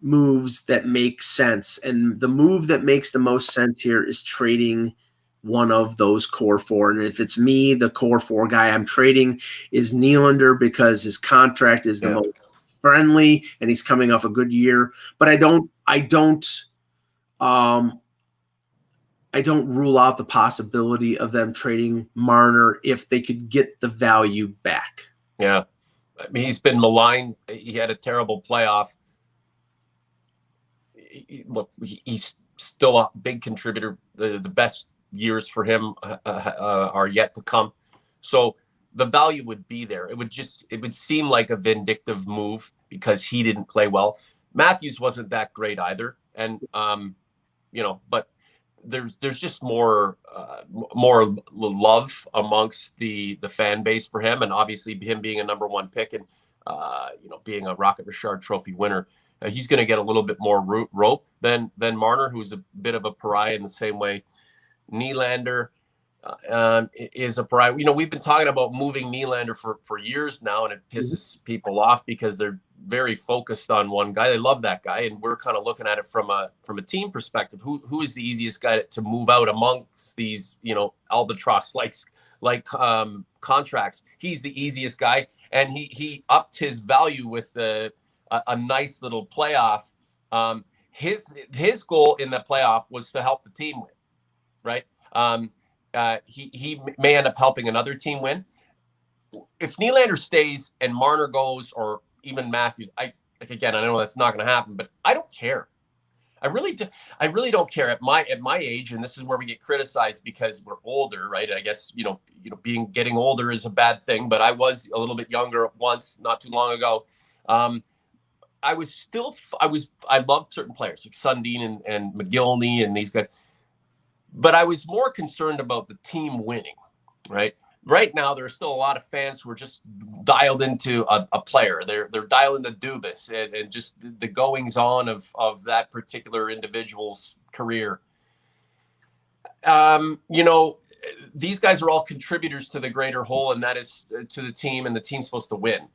moves that make sense, and the move that makes the most sense here is trading one of those core 4. And if it's me, the core 4 guy I'm trading is Nylander, because his contract is the most friendly and he's coming off a good year. But I don't rule out the possibility of them trading Marner if they could get the value back. Yeah. He's been maligned. He had a terrible playoff. He's still a big contributor. The best years for him are yet to come. So the value would be there. It would seem like a vindictive move because he didn't play well. Matthews wasn't that great either. And, but there's just more love amongst the fan base for him, and obviously him being a number 1 pick and being a Rocket Richard Trophy winner, he's going to get a little bit more rope than Marner, who's a bit of a pariah in the same way Nylander is a pariah. We've been talking about moving Nylander for years now, and it pisses people off because they're very focused on one guy. They love that guy, and we're kind of looking at it from a team perspective. Who is the easiest guy to move out amongst these albatross like contracts? He's the easiest guy, and he upped his value with a nice little playoff. His goal in the playoff was to help the team win, right? He may end up helping another team win. If Nylander stays and Marner goes, or even Matthews, I know that's not going to happen, but I don't care. I really don't care at my age, and this is where we get criticized because we're older, right? I guess getting older is a bad thing, but I was a little bit younger once, not too long ago. I loved certain players like Sundin and McGillney and these guys, but I was more concerned about the team winning, right? Right now, there are still a lot of fans who are just dialed into a player. They're dialed into Dubas and just the goings on of that particular individual's career. These guys are all contributors to the greater whole, and that is to the team, and the team's supposed to win.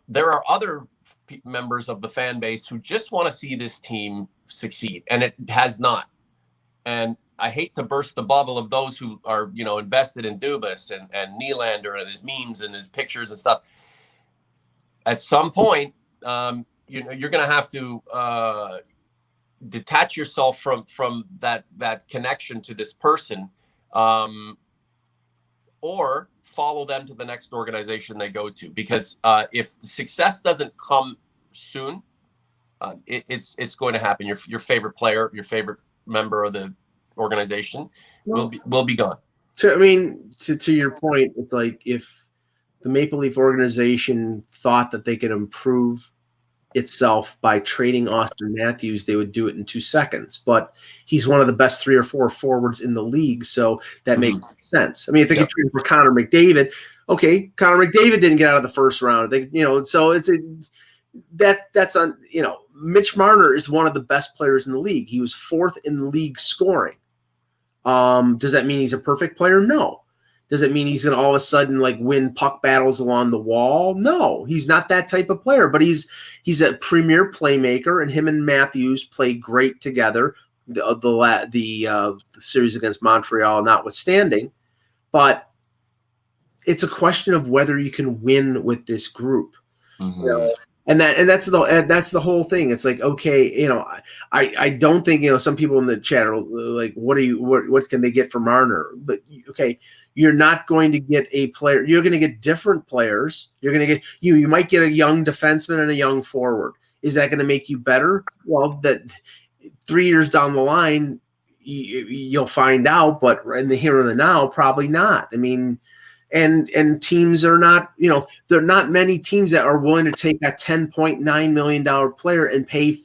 There are other members of the fan base who just want to see this team succeed, and it has not. And I hate to burst the bubble of those who are, invested in Dubas and Nylander and his memes and his pictures and stuff. At some point, you're going to have to detach yourself from that connection to this person, or follow them to the next organization they go to. Because if success doesn't come soon, it's going to happen. Your favorite player, your favorite member of the organization will be gone. To your point, it's like if the Maple Leaf organization thought that they could improve itself by trading Austin Matthews, they would do it in 2 seconds. But he's one of the best 3 or 4 forwards in the league, so that makes sense. If they could trade for Connor McDavid, okay, Connor McDavid didn't get out of the first round. So that's on. Mitch Marner is one of the best players in the league. He was 4th in the league scoring. Does that mean he's a perfect player? No. Does it mean he's going to all of a sudden win puck battles along the wall? No, he's not that type of player, but he's a premier playmaker, and him and Matthews play great together. The series against Montreal notwithstanding, but it's a question of whether you can win with this group. And that's the whole thing. It's like, okay, I don't think, some people in the chat are like, what can they get for Marner? But okay, you're not going to get a player. You're going to get different players. You're going to get you might get a young defenseman and a young forward. Is that going to make you better? Well, that 3 years down the line, you'll find out. But in the here and the now, probably not. And teams are not, there are not many teams that are willing to take a $10.9 million player and pay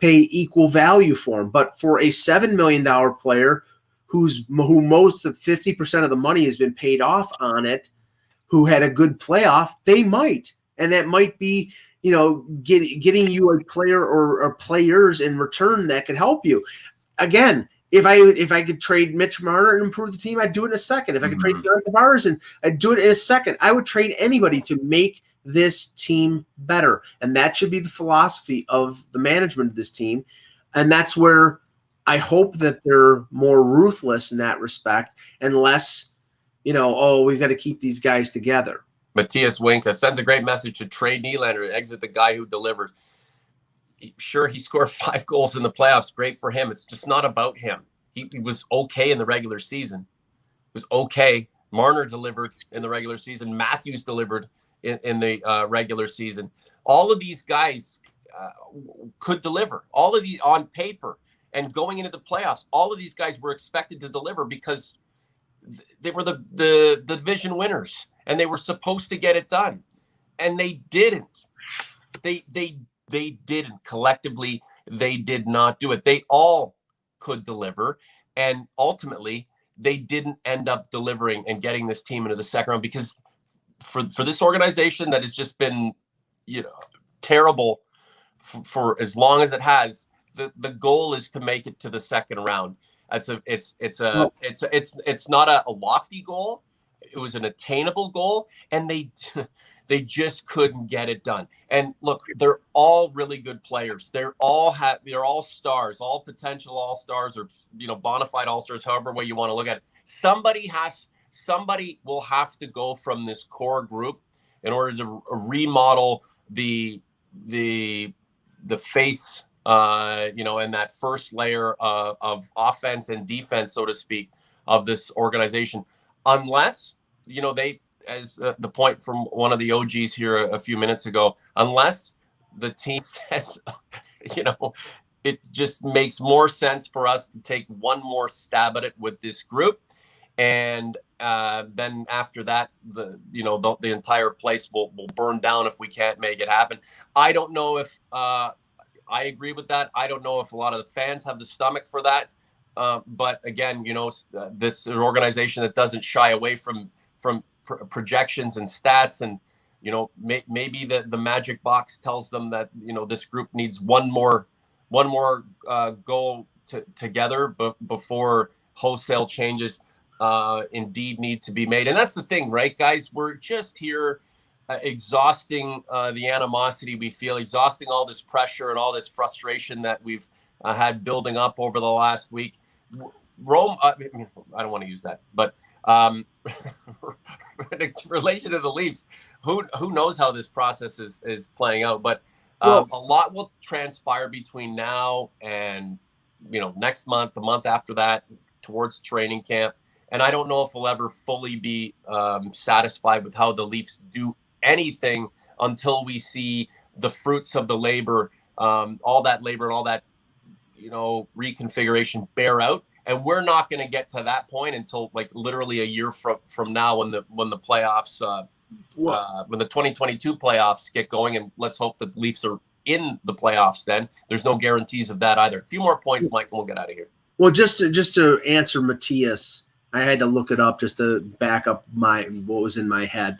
equal value for him. But for a $7 million player who most of 50% of the money has been paid off on it, who had a good playoff, they might. And that might be, getting you a player or players in return that could help you. Again, if I could trade Mitch Marner and improve the team, I'd do it in a second. If I could trade John Tavares, and I'd do it in a second. I would trade anybody to make this team better. And that should be the philosophy of the management of this team. And that's where I hope that they're more ruthless in that respect and less, we've got to keep these guys together. Matthias Winka sends a great message to trade Nylander, exit the guy who delivers. Sure, he scored 5 goals in the playoffs. Great for him. It's just not about him. He was okay in the regular season. It was okay. Marner delivered in the regular season. Matthews delivered in the regular season. All of these guys could deliver. All of these on paper and going into the playoffs, all of these guys were expected to deliver because they were the division winners and they were supposed to get it done. And they didn't. They didn't. Collectively, they did not do it. They all could deliver. And ultimately, they didn't end up delivering and getting this team into the second round, because for this organization that has just been, terrible for as long as it has, the goal is to make it to the second round. It's not a lofty goal. It was an attainable goal, and they just couldn't get it done. And look, they're all really good players. They're all stars, all potential all stars, or bona fide all stars, however way you want to look at it. Somebody will have to go from this core group in order to remodel the face, and that first layer of offense and defense, so to speak, of this organization. Unless, they, as the point from one of the OGs here a few minutes ago, unless the team says, it just makes more sense for us to take one more stab at it with this group. And then after that, the entire place will burn down if we can't make it happen. I don't know if I agree with that. I don't know if a lot of the fans have the stomach for that. But again, this is an organization that doesn't shy away from projections and stats, and maybe the magic box tells them that this group needs one more goal together before wholesale changes indeed need to be made. And that's the thing, right, guys? We're just here exhausting the animosity we feel, exhausting all this pressure and all this frustration that we've had building up over the last week. Rome, I don't want to use that, but in relation to the Leafs, who knows how this process is playing out, but a lot will transpire between now and next month, the month after that, towards training camp. And I don't know if we'll ever fully be satisfied with how the Leafs do anything until we see the fruits of the labor, all that labor and all that reconfiguration bear out. And we're not going to get to that point until literally a year from now, when the playoffs, when the 2022 playoffs get going. And let's hope that the Leafs are in the playoffs then. There's no guarantees of that either. A few more points, Mike, and we'll get out of here. Well, just to answer Matthias, I had to look it up just to back up what was in my head.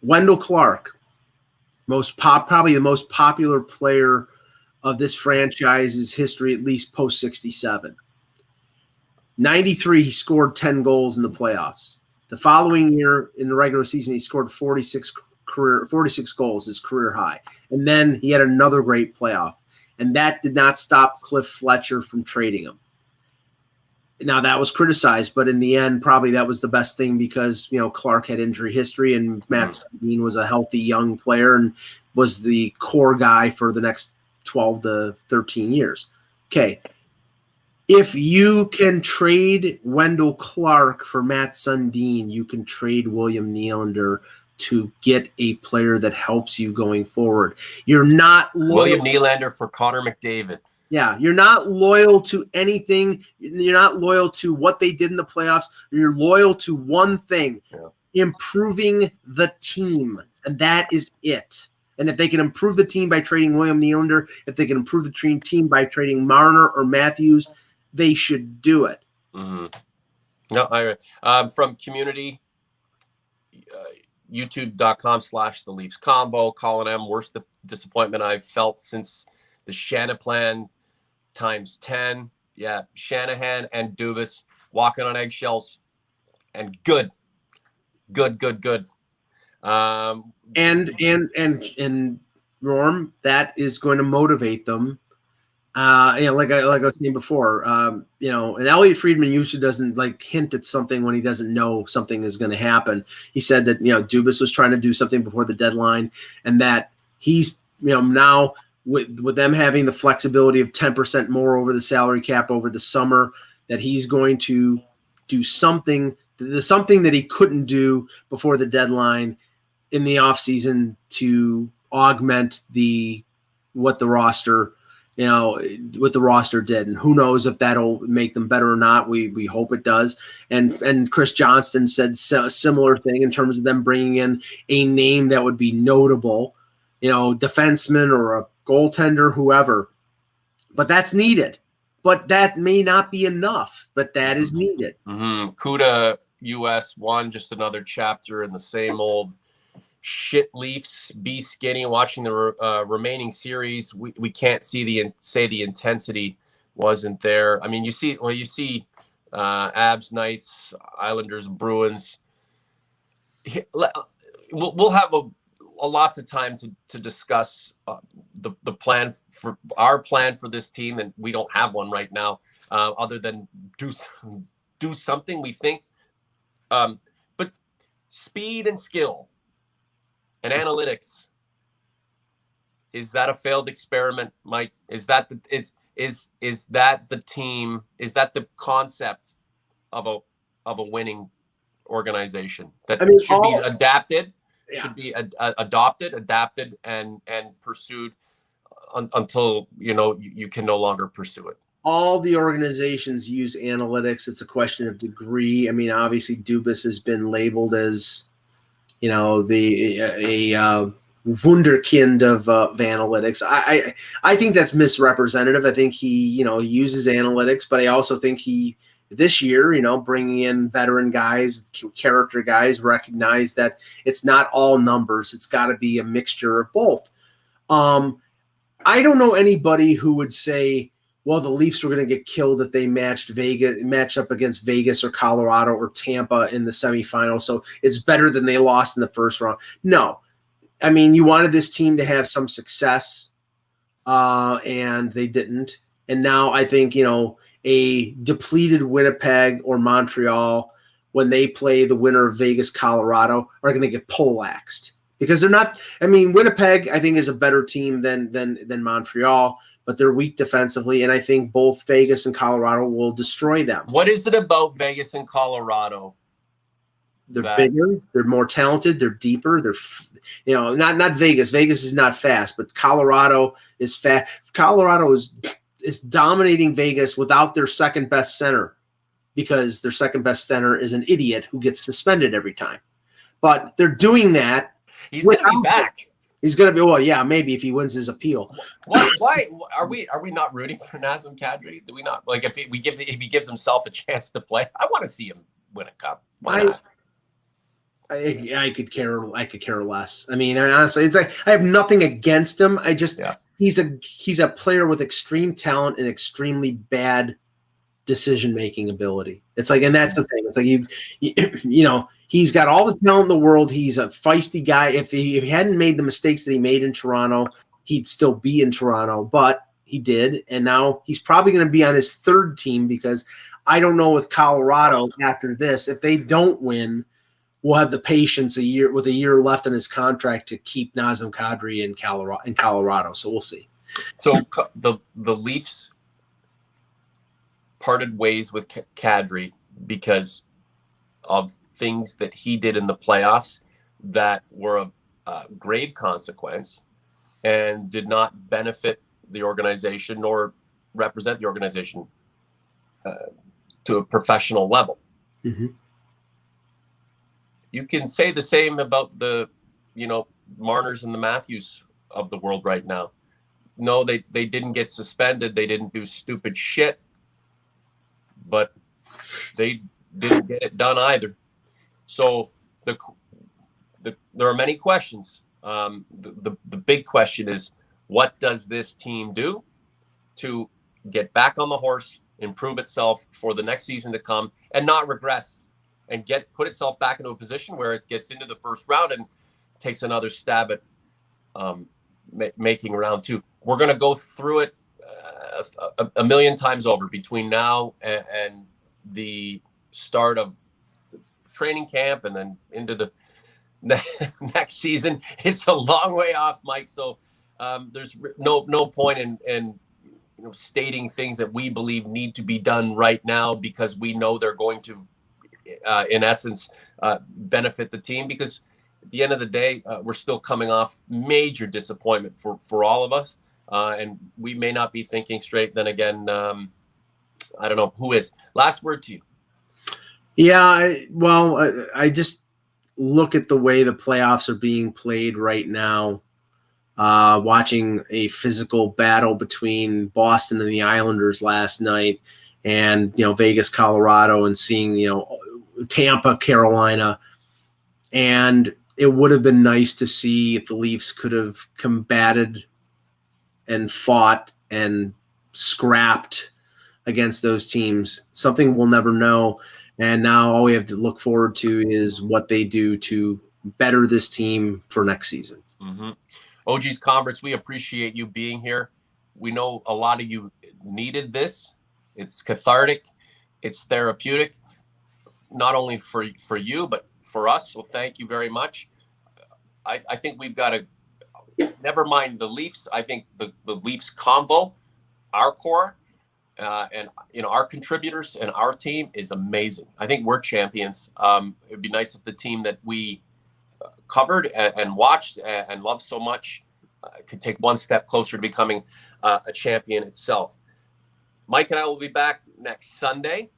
Wendell Clark, probably the most popular player of this franchise's history, at least post 67. 93, he scored 10 goals in the playoffs. The following year in the regular season, he scored 46 goals, his career high. And then he had another great playoff. And that did not stop Cliff Fletcher from trading him. Now, that was criticized, but in the end, probably that was the best thing, because, Clark had injury history and Matt Sundin was a healthy young player and was the core guy for the next 12 to 13 years. Okay. If you can trade Wendell Clark for Matt Sundin, you can trade William Nylander to get a player that helps you going forward. You're not William Nylander for Connor McDavid. Yeah, you're not loyal to anything. You're not loyal to what they did in the playoffs. You're loyal to one thing, improving the team, and that is it. And if they can improve the team by trading William Nylander, if they can improve the team by trading Marner or Matthews, they should do it. Mm-hmm. No, I from community, youtube.com/the Leafs Convo, Colin M. Worst disappointment I've felt since the Shanahan times 10. Yeah, Shanahan and Dubas walking on eggshells, and good. And Norm, that is going to motivate them. Like I was saying before, and Elliot Friedman usually doesn't hint at something when he doesn't know something is going to happen. He said that, Dubas was trying to do something before the deadline, and that he's, now with them having the flexibility of 10% more over the salary cap over the summer, that he's going to do something that he couldn't do before the deadline in the offseason to augment what the roster did. And who knows if that'll make them better or not. We hope it does. And Chris Johnston said a similar thing in terms of them bringing in a name that would be notable, defenseman or a goaltender, whoever. but that's needed. But that may not be enough, but that is needed. CUDA US 1, just another chapter in the same old shit Leafs. Be skinny. Watching the remaining series, we can't see the intensity wasn't there. I mean, you see Abs, Knights, Islanders, Bruins. We'll have lots of time to discuss the plan for our plan for this team, and we don't have one right now, other than do something we think. But speed and skill and analytics, is that a failed experiment, Mike? Is that the team? Is that the concept of a winning organization that should be adapted? Yeah. Should be adopted, and pursued until you can no longer pursue it. All the organizations use analytics. It's a question of degree. I mean, obviously, Dubas has been labeled as, a wunderkind of analytics. I think that's misrepresentative. I think he uses analytics, but I also think this year, bringing in veteran guys, character guys, recognize that it's not all numbers. It's got to be a mixture of both. I don't know anybody who would say, well, the Leafs were going to get killed if they match up against Vegas or Colorado or Tampa in the semifinal. So it's better than they lost in the first round. No. I mean, you wanted this team to have some success, and they didn't. And now I think, a depleted Winnipeg or Montreal, when they play the winner of Vegas, Colorado, are going to get poleaxed because they're not. I mean, Winnipeg, I think, is a better team than Montreal, but they're weak defensively, and I think both Vegas and Colorado will destroy them. What is it about Vegas and Colorado? They're bigger, they're more talented, they're deeper. They're, not Vegas. Vegas is not fast, but Colorado is fast. Colorado is dominating Vegas without their second best center, because their second best center is an idiot who gets suspended every time. But they're doing that. He's going to be back. He's going to be, well, yeah, maybe if he wins his appeal. Why are we not rooting for Nazem Kadri? Do we not, like, if he gives himself a chance to play? I want to see him win a cup. Why not? I could care less. I mean, honestly, it's like I have nothing against him. I just he's a player with extreme talent and extremely bad decision-making ability. It's like, and that's the thing. It's like he's got all the talent in the world. He's a feisty guy. If he hadn't made the mistakes that he made in Toronto, he'd still be in Toronto, but he did. And now he's probably going to be on his third team, because I don't know with Colorado after this, if they don't win, we'll have the patience a year left in his contract to keep Nazem Kadri in Colorado. So we'll see. So the Leafs parted ways with Kadri because of things that he did in the playoffs that were of grave consequence and did not benefit the organization nor represent the organization to a professional level. Mm-hmm. You can say the same about the, Marners and the Matthews of the world right now. No, they didn't get suspended. They didn't do stupid shit, but they didn't get it done either. So there are many questions. The big question is, what does this team do to get back on the horse, improve itself for the next season to come, and not regress, and put itself back into a position where it gets into the first round and takes another stab at making round two. We're going to go through it a million times over between now and the start of training camp and then into the next season. It's a long way off, Mike. So there's no point in stating things that we believe need to be done right now, because we know they're going to, in essence, benefit the team, because at the end of the day, we're still coming off major disappointment for all of us. And we may not be thinking straight. Then again, I don't know who is. Last word to you. Yeah, I just look at the way the playoffs are being played right now. watching a physical battle between Boston and the Islanders last night, and Vegas, Colorado, and seeing Tampa, Carolina, and it would have been nice to see if the Leafs could have combated and fought and scrapped against those teams. Something we'll never know. And now all we have to look forward to is what they do to better this team for next season. Mm-hmm. OG's Conference, we appreciate you being here. We know a lot of you needed this. It's cathartic. It's therapeutic, not only for you, but for us. So thank you very much. I think we've got to, never mind the Leafs. I think the Leafs Convo, our core, and our contributors and our team is amazing. I think we're champions. It'd be nice if the team that we covered and watched and loved so much could take one step closer to becoming a champion itself. Mike and I will be back next Sunday.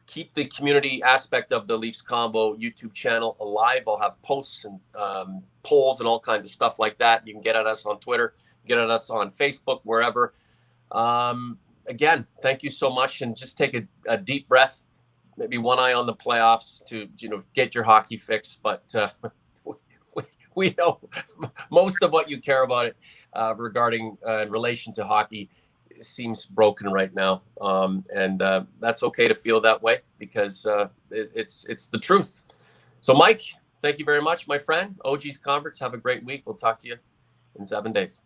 Keep the community aspect of the Leafs Convo YouTube channel alive. I'll have posts and polls and all kinds of stuff like that. You can get at us on Twitter, get at us on Facebook, wherever. Again, thank you so much. And just take a deep breath, maybe one eye on the playoffs to get your hockey fix. But we know most of what you care about it regarding in relation to hockey seems broken right now, and that's okay to feel that way, because it's the truth. So Mike, thank you very much, my friend. OG's Conference, have a great week. We'll talk to you in 7 days.